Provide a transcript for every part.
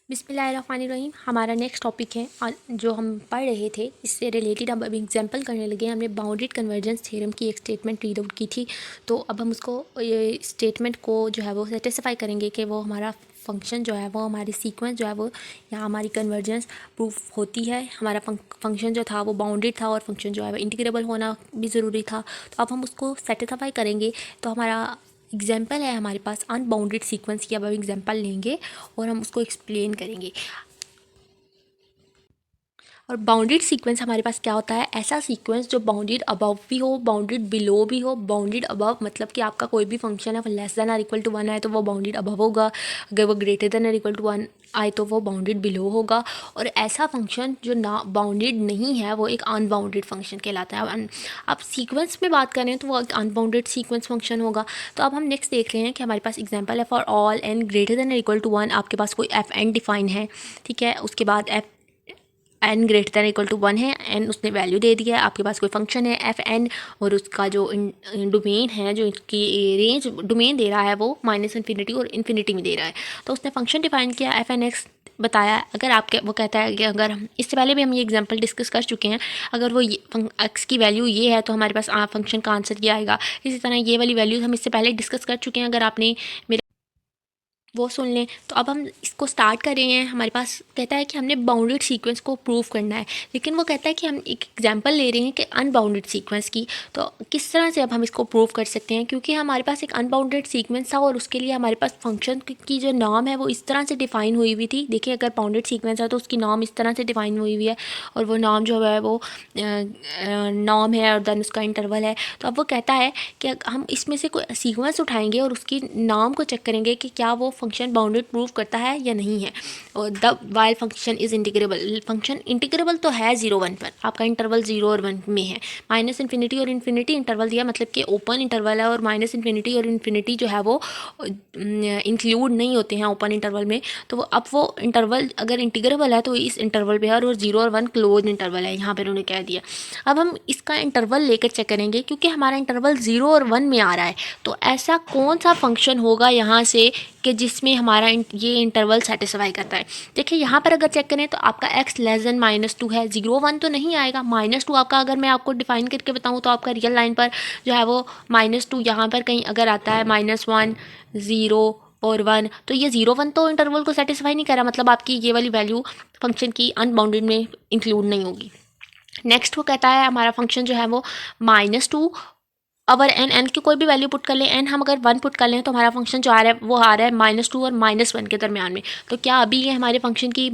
बिस्मिल्लाहिर्रहमानिर्रहीम। हमारा next topic है जो हम पढ़ रहे थे, इससे रिलेटेड हम अभी एग्जांपल करने लगे। हमने बाउंडेड कन्वर्जेंस थ्योरम की एक स्टेटमेंट रीड आउट की थी, तो अब हम उसको ये स्टेटमेंट को जो है वो सेटिस्फाई करेंगे कि वो हमारा फंक्शन जो है वो हमारी सीक्वेंस जो है वो यहाँ हमारी कन्वर्जेंस प्रूफ होती है। हमारा फंक्शन जो था वो बाउंडेड था और फंक्शन जो है वो इंटीग्रेबल होना भी ज़रूरी था। तो अब हम उसको सेटिस्फाई करेंगे। तो हमारा एग्जाम्पल है हमारे पास अनबाउंडेड सीक्वेंस की। अब हम एग्जाम्पल लेंगे और हम उसको एक्सप्लेन करेंगे। और बाउंडेड सीक्वेंस हमारे पास क्या होता है? ऐसा सीक्वेंस जो बाउंडेड अबव भी हो, बाउंडेड बिलो भी हो। बाउंडेड अबव मतलब कि आपका कोई भी फंक्शन है वो लेस देन और इक्वल टू 1 आए तो वो बाउंडेड अबव होगा, अगर वो ग्रेटर देन और इक्वल टू 1 आए तो वो बाउंडेड बिलो होगा। और ऐसा फंक्शन जो ना बाउंडेड नहीं है वो एक अनबाउंडेड फंक्शन कहलाता है। अब सीक्वेंस में बात करें तो वो एक अनबाउंडेड सीक्वेंस फंक्शन होगा। तो अब हम नेक्स्ट देख रहे हैं कि हमारे पास एग्जाम्पल है for all N greater than और इक्वल टू 1। आपके पास कोई एफ एन डिफाइन है, ठीक है। उसके बाद F N greater than equal to 1 है, एन उसने वैल्यू दे दिया है। आपके पास कोई फंक्शन है एफ एन और उसका जो डोमेन है, जो इसकी रेंज डोमेन दे रहा है वो माइनस इन्फिनिटी और इन्फिनिटी में दे रहा है। तो उसने फंक्शन डिफाइन किया एफ एन एक्स बताया। अगर आपके वो कहता है कि अगर हम इससे पहले भी हम ये एग्जांपल डिस्कस कर चुके हैं, अगर वो एक्स की वैल्यू ये है तो हमारे पास फंक्शन का आंसर ये आएगा। इसी तरह ये वाली वैल्यूज हम इससे पहले डिस्कस कर चुके हैं, अगर आपने मेरे वो सुन लें। तो अब हम इसको स्टार्ट कर रहे हैं। हमारे पास कहता है कि हमने बाउंडेड सीक्वेंस को प्रूव करना है, लेकिन वो कहता है कि हम एक एग्जांपल ले रहे हैं कि अनबाउंडेड सीक्वेंस की। तो किस तरह से अब हम इसको प्रूव कर सकते हैं? क्योंकि हमारे पास एक अनबाउंडेड सीक्वेंस था और उसके लिए हमारे पास फंक्शन की जो नाम है वो इस तरह से डिफाइन हुई हुई थी। देखिए, अगर बाउंडेड सीक्वेंस है तो उसकी नाम इस तरह से डिफाइन हुई हुई है और वो नाम जो है वो नाम है और देन उसका इंटरवल है। तो अब वो कहता है कि हम इसमें से कोई सीक्वेंस उठाएंगे और उसकी नाम को चेक करेंगे कि क्या वो फंक्शन बाउंडेड प्रूव करता है या नहीं है। और the while function is integrable, function integrable तो है 0 1 पर। आपका इंटरवल 0 और 1 में है। माइनस इन्फिनिटी और इन्फिनिटी इंटरवल दिया, मतलब कि ओपन इंटरवल है और माइनस इन्फिनिटी और इन्फिनिटी जो है वो इंक्लूड नहीं होते हैं ओपन इंटरवल में। तो अब वो इंटरवल अगर इंटीग्रेबल है तो इस इंटरवल पे है और 0 और 1 क्लोज इंटरवल है, यहाँ पर उन्होंने कह दिया। अब हम इसका इंटरवल लेकर चेक करेंगे, क्योंकि हमारा इंटरवल 0 और 1 में आ रहा है। तो ऐसा कौन सा फंक्शन होगा यहाँ से कि जिसमें हमारा ये इंटरवल सेटिस्फाई करता है? देखिए, यहाँ पर अगर चेक करें तो आपका x लेस देन -2 है। 0 1 तो नहीं आएगा। -2 आपका, अगर मैं आपको डिफाइन करके बताऊँ तो आपका रियल लाइन पर जो है वो -2 यहाँ पर कहीं अगर आता है -1 0 और 1, तो ये 0 1 तो इंटरवल को सेटिस्फाई नहीं कर रहा, मतलब आपकी ये वाली वैल्यू फंक्शन की अनबाउंडेड में इंक्लूड नहीं होगी। नेक्स्ट वो कहता है हमारा फंक्शन जो है वो -2 अवर एन की कोई भी वैल्यू पुट कर लें, एन हम अगर 1 पुट कर लें तो हमारा फंक्शन जो आ रहा है वो आ रहा है -2 और -1 के दरमियान में। तो क्या अभी ये हमारे फंक्शन की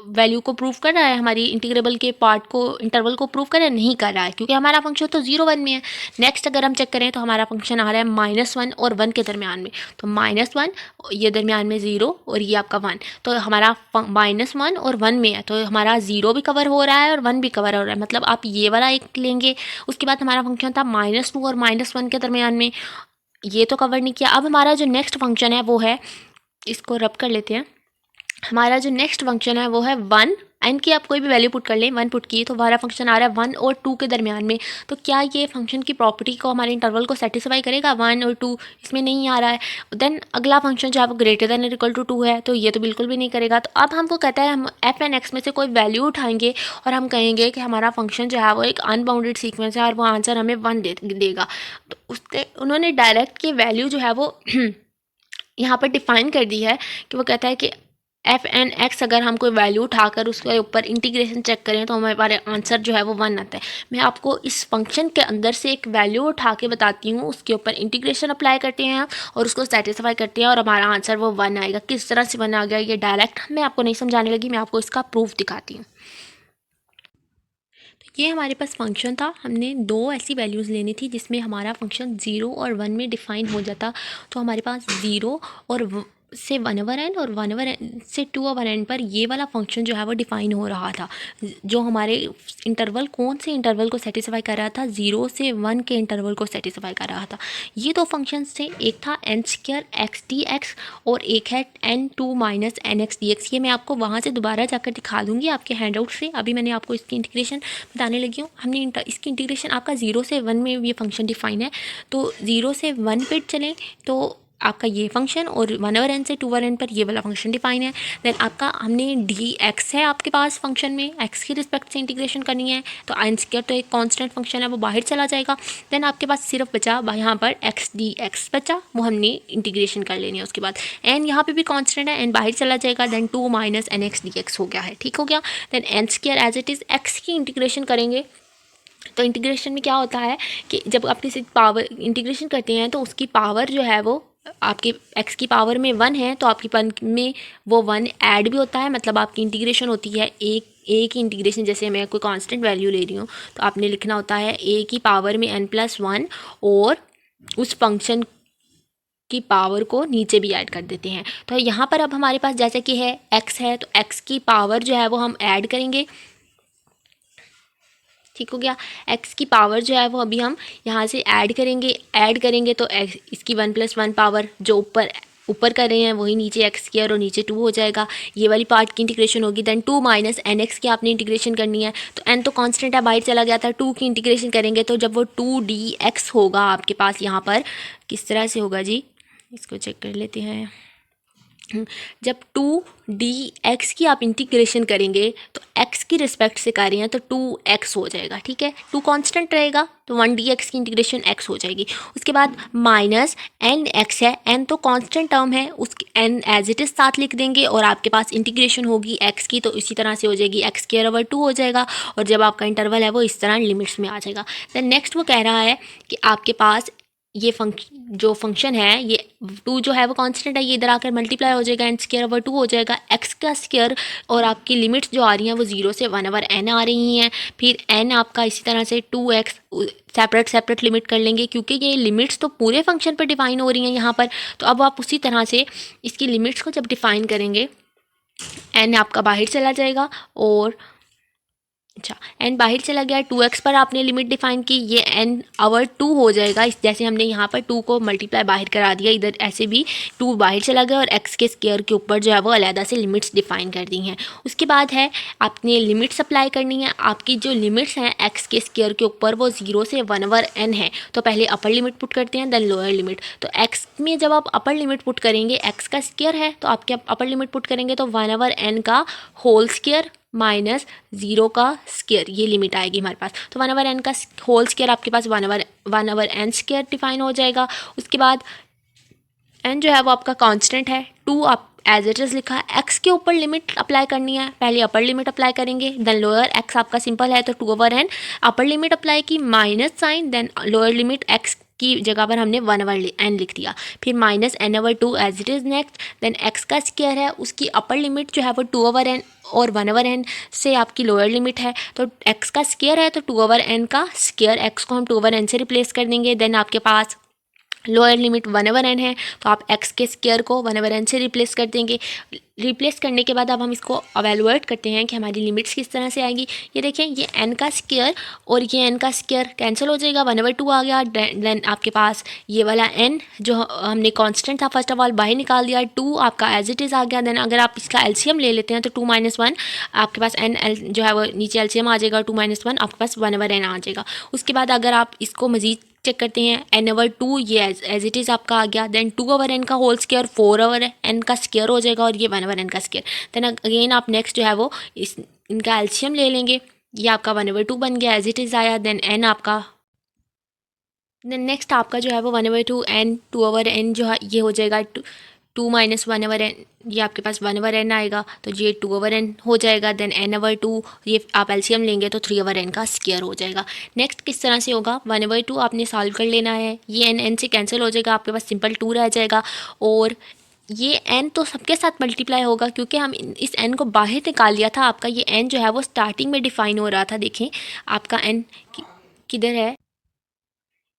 वैल्यू को प्रूव कर रहा है, हमारी इंटीग्रेबल के पार्ट को, इंटरवल को प्रूव कर रहा है? नहीं कर रहा है, क्योंकि हमारा फंक्शन तो 0 1 में है। नेक्स्ट अगर हम चेक करें तो हमारा फंक्शन आ रहा है -1 और 1 के दरमियान में। तो -1 ये दरमियान में 0 और ये आपका 1, तो हमारा -1 और 1 में है, तो हमारा 0 भी कवर हो रहा है और 1 भी कवर हो रहा है। मतलब आप ये वाला एक लेंगे। उसके बाद हमारा फंक्शन था -2 और -1 के दरमियान में, ये तो कवर नहीं किया। अब हमारा जो नेक्स्ट फंक्शन है वो है, इसको रब कर लेते हैं। हमारा जो नेक्स्ट फंक्शन है वो है 1, एन की आप कोई भी वैल्यू पुट कर लें, 1 पुट की तो हमारा फंक्शन आ रहा है 1 और 2 के दरमियान में। तो क्या ये फंक्शन की प्रॉपर्टी को, हमारे इंटरवल को सेटिस्फाई करेगा? 1 और 2 इसमें नहीं आ रहा है। देन अगला फंक्शन जो है वो ग्रेटर देन और इक्वल टू 2 है, तो ये तो बिल्कुल भी नहीं करेगा। तो अब हमको कहता है हम एफ एन एक्स में से कोई वैल्यू उठाएंगे और हम कहेंगे कि हमारा फंक्शन जो है वो एक अनबाउंडेड सीक्वेंस है और वो आंसर हमें 1 देगा। तो उससे उन्होंने डायरेक्ट की वैल्यू जो है वो यहाँ पर डिफाइन कर दी है कि वो कहता है कि एफ एन एक्स अगर हम कोई वैल्यू उठाकर उसके ऊपर इंटीग्रेशन चेक करें तो हमारे आंसर जो है वो 1 आता है। मैं आपको इस फंक्शन के अंदर से एक वैल्यू उठा के बताती हूँ, उसके ऊपर इंटीग्रेशन अप्लाई करते हैं और उसको सेटिस्फाई करते हैं और हमारा आंसर वो 1 आएगा। किस तरह से 1 आ गया ये डायरेक्ट मैं आपको नहीं समझाने लगी, मैं आपको इसका प्रूफ दिखाती हूँ। ये हमारे पास फंक्शन था, हमने दो ऐसी वैल्यूज़ लेनी थी जिसमें हमारा फंक्शन 0 और 1 में डिफाइन हो जाता। तो हमारे पास 0 और से 1 ओवर n और 1 ओवर n से 2 ओवर n पर ये वाला फंक्शन जो है वो डिफाइन हो रहा था, जो हमारे इंटरवल, कौन से इंटरवल को सेटिस्फाई कर रहा था? 0 से 1 के इंटरवल को सेटिस्फाई कर रहा था। ये दो फंक्शंस थे, एक था n² x dx और एक है n2 माइनस nx dx। ये मैं आपको वहाँ से दोबारा जाकर दिखा दूँगी आपके हैंड आउट से। अभी मैंने आपको इसकी इंटीग्रेशन बताने लगी हूँ। हमने इसकी इंटीग्रेशन आपका 0 से 1 में ये फंक्शन डिफाइन है, तो 0 से 1 पे चलें तो आपका ये फंक्शन और 1/n से 2/n पर ये वाला फंक्शन डिफाइन है। देन आपका हमने डी एक्स है आपके पास फंक्शन में, एक्स की रिस्पेक्ट से इंटीग्रेशन करनी है, तो n स्क्वायर तो एक कांस्टेंट फंक्शन है, वो बाहर चला जाएगा। देन आपके पास सिर्फ बचा यहाँ पर एक्स डी एक्स बचा, वो हमने इंटीग्रेशन कर लेनी है। उसके बाद n यहाँ पे भी कांस्टेंट है, n बाहर चला जाएगा, then 2 minus N X D X हो गया है, ठीक हो गया। Then n square as it is X की इंटीग्रेशन करेंगे, तो इंटीग्रेशन में क्या होता है कि जब आप किसी पावर इंटीग्रेशन करते हैं तो उसकी पावर जो है वो आपके x की पावर में 1 है, तो आपकी पन में वो 1 ऐड भी होता है, मतलब आपकी इंटीग्रेशन होती है ए की इंटीग्रेशन। जैसे मैं कोई कांस्टेंट वैल्यू ले रही हूँ तो आपने लिखना होता है a की पावर में n+1 और उस फंक्शन की पावर को नीचे भी ऐड कर देते हैं। तो यहाँ पर अब हमारे पास जैसे कि है x है, तो x की पावर जो है वो हम ऐड करेंगे, ठीक हो गया। x की पावर जो है वो अभी हम यहाँ से ऐड करेंगे तो इसकी 1+1 पावर जो ऊपर कर रहे हैं वही नीचे एक्स स्क्वायर और नीचे 2 हो जाएगा, ये वाली पार्ट की इंटीग्रेशन होगी। देन 2 माइनस एन एक्स की आपने इंटीग्रेशन करनी है, तो n तो कांस्टेंट है, बाहर चला गया था, 2 की इंटीग्रेशन करेंगे तो जब वो 2dx होगा आपके पास, यहाँ पर किस तरह से होगा जी, इसको चेक कर लेते हैं। जब 2dx की आप इंटीग्रेशन करेंगे तो x की रिस्पेक्ट से कर रहे हैं तो 2x हो जाएगा, ठीक है, 2 कांस्टेंट रहेगा तो 1dx की इंटीग्रेशन x हो जाएगी। उसके बाद माइनस एन एक्स है, n तो कांस्टेंट टर्म है, उसकी n एज इट इज़ साथ लिख देंगे और आपके पास इंटीग्रेशन होगी x की, तो इसी तरह से हो जाएगी x² 2 हो जाएगा, और जब आपका इंटरवल है वो इस तरह लिमिट्स में आ जाएगा। देन नेक्स्ट वो कह रहा है कि आपके पास ये जो फंक्शन है, ये 2 जो है वो कांस्टेंट है, ये इधर आकर मल्टीप्लाई हो जाएगा, n² 2 हो जाएगा, x का स्क्वायर, और आपकी लिमिट्स जो आ रही हैं वो 0 से 1/n आ रही हैं। फिर n आपका इसी तरह से 2x सेपरेट लिमिट कर लेंगे, क्योंकि ये लिमिट्स तो पूरे फंक्शन पर डिफाइन हो रही हैं यहाँ पर। तो अब आप उसी तरह से इसकी लिमिट्स को जब डिफाइन करेंगे, n आपका बाहर चला जाएगा और अच्छा n बाहर चला गया, 2x पर आपने लिमिट डिफाइन की, ये n/2 हो जाएगा। इस जैसे हमने यहाँ पर 2 को मल्टीप्लाई बाहर करा दिया, इधर ऐसे भी 2 बाहर चला गया और x के स्क्वायर के ऊपर जो है वो अलहदा से लिमिट्स डिफाइन कर दी हैं। उसके बाद है आपने लिमिट्स अप्लाई करनी है। आपकी जो लिमिट्स हैं x के स्क्वायर के ऊपर वो 0 से 1/n है, तो पहले अपर लिमिट पुट करते हैं, देन लोअर लिमिट। तो x में जब आप अपर लिमिट पुट करेंगे, x का स्क्वायर है तो आपके अपर लिमिट पुट करेंगे तो 1/n का होल स्क्वायर माइनस 0 का स्क्वायर, ये लिमिट आएगी हमारे पास। तो 1/n का होल स्क्वायर आपके पास 1/n² डिफाइन हो जाएगा। उसके बाद n जो है वो आपका कांस्टेंट है, 2 आप एज इट इज़ लिखा है। x के ऊपर लिमिट अप्लाई करनी है, पहले अपर लिमिट अप्लाई करेंगे, देन लोअर, x आपका सिंपल है तो 2/n अपर लिमिट अप्लाई की, minus sign, then lower limit x की जगह पर हमने 1/n लिख दिया, फिर minus n/2 as it is next. Then x का स्क्वायर है, उसकी अपर लिमिट जो है वो 2/n और 1/n से आपकी लोअर लिमिट है, तो x का स्क्वायर है तो 2/n का स्क्वायर, x को हम 2/n से रिप्लेस कर देंगे। देन आपके पास लोअर लिमिट 1/n है, तो आप x के स्क्वायर को 1/n से रिप्लेस कर देंगे। रिप्लेस करने के बाद अब हम इसको अवेलुएट करते हैं कि हमारी लिमिट्स किस तरह से आएगी। ये देखें, ये n का स्क्वायर और ये n का स्क्वायर कैंसिल हो जाएगा, 1/2 आ गया। देन आपके पास ये वाला n जो हमने कांस्टेंट था फर्स्ट ऑफ ऑल बाहर निकाल दिया, 2 आपका एज इट इज़ आ गया। देन अगर आप इसका एलसीएम ले लेते हैं तो 2 - 1 आपके पास n जो है वो नीचे एलसीएम आ जाएगा, 2 - 1 आपके पास 1/n आ जाएगा। उसके बाद अगर आप इसको मज़ीद चेक करते हैं, n/2 ये एज इट इज़ आपका आ गया, देन 2/n का होल स्क्वायर 4/n का स्क्वायर हो जाएगा और ये 1/n का स्क्वायर। देन अगेन आप नेक्स्ट जो है वो इनका एलसीएम ले लेंगे, ये आपका 1/2 बन गया, एज इट इज़ आया। देन n आपका, देन नेक्स्ट आपका जो है वो 1/2 n 2/n जो है ये हो जाएगा 2 - 1/n, ये आपके पास 1/n आएगा, तो ये 2/n हो जाएगा। देन n/2 ये आप एलसीएम लेंगे तो 3/n का स्क्वायर हो जाएगा। नेक्स्ट किस तरह से होगा, 1/2 आपने सॉल्व कर लेना है, ये n से कैंसिल हो जाएगा, आपके पास सिंपल 2 रह जाएगा, और ये n तो सबके साथ मल्टीप्लाई होगा क्योंकि हम इस n को बाहर निकाल लिया था। आपका ये n जो है वो स्टार्टिंग में डिफाइन हो रहा था, देखें आपका n किधर है,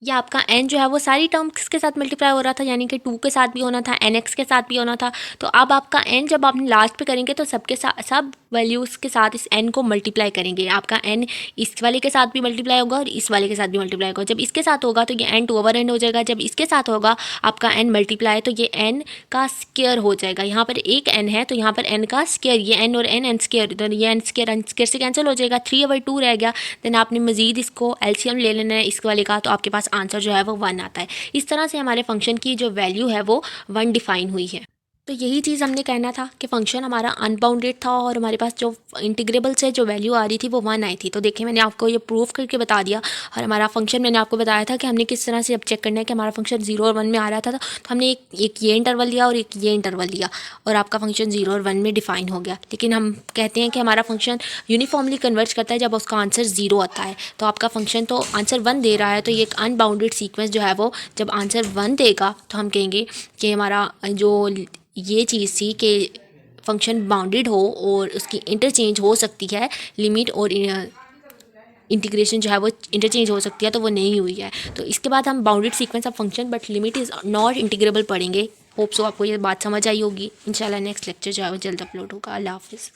ये आपका n जो है वो सारी टर्म्स के साथ मल्टीप्लाई हो रहा था, यानी कि 2 के साथ भी होना था, nx के साथ भी होना था। तो अब आपका n जब आपने लास्ट पे करेंगे तो सबके साथ सब वैल्यूज़ के साथ इस n को मल्टीप्लाई करेंगे। आपका n इस वाले के साथ भी मल्टीप्लाई होगा और इस वाले के साथ भी मल्टीप्लाई होगा। जब इसके साथ होगा तो ये n 2/n हो जाएगा, जब इसके साथ होगा आपका n मल्टीप्लाई तो ये n का स्क्वायर हो जाएगा। यहाँ पर एक n है तो यहाँ पर n का स्क्वायर, ये n और n स्क्वायर, तो ये n स्क्वायर से कैंसिल हो जाएगा, 3/2 रह गया। देन आपने मज़ीद इसको एलसीएम ले लेना है इस वाले का, तो आपके पास आंसर जो है वो 1 आता है। इस तरह से हमारे फंक्शन की जो वैल्यू है वो 1 डिफाइन हुई है। तो यही चीज़ हमने कहना था कि फंक्शन हमारा अनबाउंडेड था और हमारे पास जो इंटीग्रेबल से जो वैल्यू आ रही थी वो 1 आई थी। तो देखिए मैंने आपको ये प्रूफ करके बता दिया और हमारा फंक्शन मैंने आपको बताया था कि हमने किस तरह से अब चेक करना है कि हमारा फंक्शन 0 और 1 में आ रहा था। तो हमने एक ये इंटरवल लिया और एक ये इंटरवल लिया और आपका फंक्शन 0 और 1 में डिफाइन हो गया। लेकिन हम कहते हैं कि हमारा फंक्शन यूनिफॉर्मली कन्वर्ज करता है जब उसका आंसर 0 आता है। तो आपका फंक्शन तो आंसर 1 दे रहा है, तो ये एक अनबाउंडेड सीक्वेंस जो है वो जब आंसर 1 देगा तो हम कहेंगे कि हमारा जो ये चीज़ थी कि फंक्शन बाउंडेड हो और उसकी इंटरचेंज हो सकती है, लिमिट और इंटीग्रेशन जो है वो इंटरचेंज हो सकती है, तो वो नहीं हुई है। तो इसके बाद हम bounded sequence of function but limit is not integrable पढ़ेंगे। होप सो आपको ये बात समझ आई होगी। इंशाल्लाह नेक्स्ट लेक्चर जो है वो जल्द अपलोड होगा। अल्लाह हाफिज़।